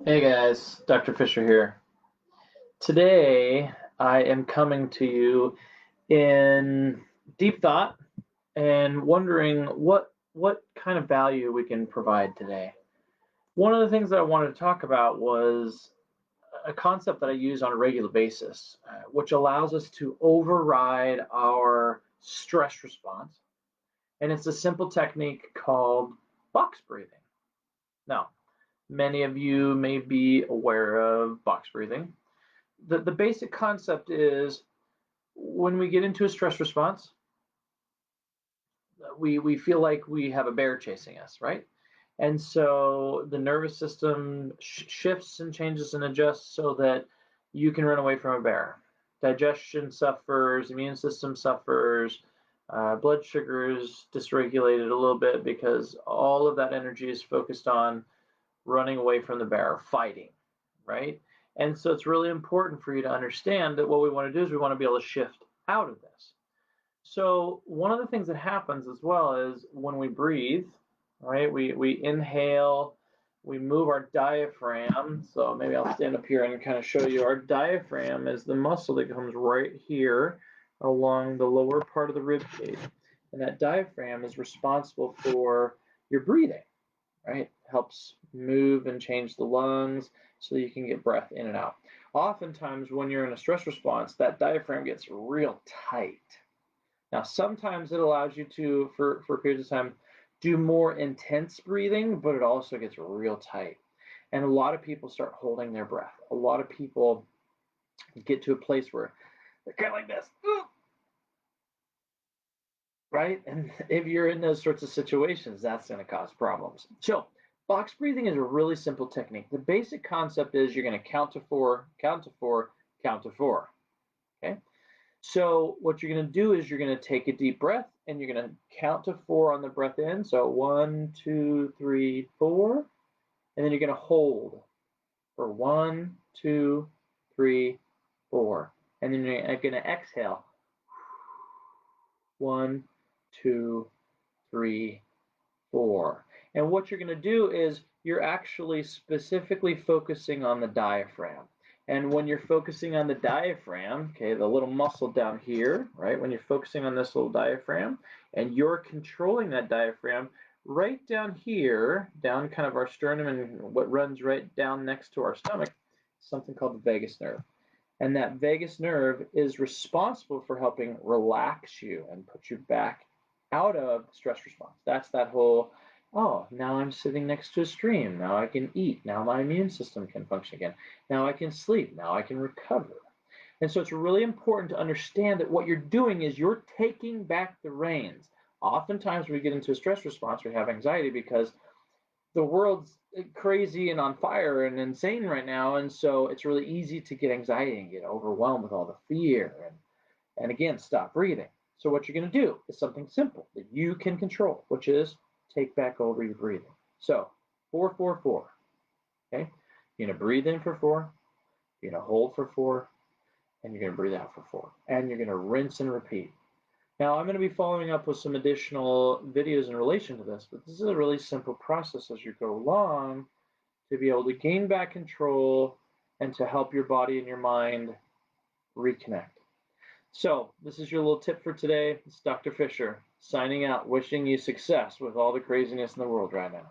Hey guys, Dr. Fisher here. Today I am coming to you in deep thought and wondering what kind of value we can provide today. One of the things that I wanted to talk about was a concept that I use on a regular basis, which allows us to override our stress response. And it's a simple technique called box breathing. Now, many of you may be aware of box breathing. The basic concept is when we get into a stress response, we feel like we have a bear chasing us, right? And so the nervous system shifts and changes and adjusts so that you can run away from a bear. Digestion suffers, immune system suffers, blood sugar is dysregulated a little bit because all of that energy is focused on running away from the bear, fighting, right? And so it's really important for you to understand that what we want to do is we want to be able to shift out of this. So one of the things that happens as well is when we breathe, right, we inhale, we move our diaphragm. So maybe I'll stand up here and kind of show you. Our diaphragm is the muscle that comes right here along the lower part of the rib cage. And that diaphragm is responsible for your breathing, right? Helps move and change the lungs so that you can get breath in and out. Oftentimes, when you're in a stress response, that diaphragm gets real tight. Now, sometimes it allows you to, for periods of time, do more intense breathing, but it also gets real tight. And a lot of people start holding their breath. A lot of people get to a place where they're kind of like this, right? And if you're in those sorts of situations, that's going to cause problems. So box breathing is a really simple technique. The basic concept is you're going to count to four, count to four, count to four. Okay. So what you're going to do is you're going to take a deep breath and you're going to count to four on the breath in. So 1, 2, 3, 4. And then you're going to hold for 1, 2, 3, 4. And then you're going to exhale. 1, 2, 3, 4. And what you're going to do is you're actually specifically focusing on the diaphragm. And when you're focusing on the diaphragm, okay, the little muscle down here, right? When you're focusing on this little diaphragm and you're controlling that diaphragm right down here, down kind of our sternum and what runs right down next to our stomach, something called the vagus nerve. And that vagus nerve is responsible for helping relax you and put you back out of stress response. That's that whole, oh, now I'm sitting next to a stream. Now I can eat. Now my immune system can function again. Now I can sleep. Now I can recover. And so it's really important to understand that what you're doing is you're taking back the reins. Oftentimes when we get into a stress response, we have anxiety because the world's crazy and on fire and insane right now. And so it's really easy to get anxiety and get overwhelmed with all the fear and again, stop breathing. So what you're going to do is something simple that you can control, which is take back over your breathing. So 4, 4, 4. Okay. You're going to breathe in for 4. You're going to hold for 4. And you're going to breathe out for 4. And you're going to rinse and repeat. Now, I'm going to be following up with some additional videos in relation to this, but this is a really simple process as you go along to be able to gain back control and to help your body and your mind reconnect. So this is your little tip for today. It's Dr. Fisher signing out, wishing you success with all the craziness in the world right now.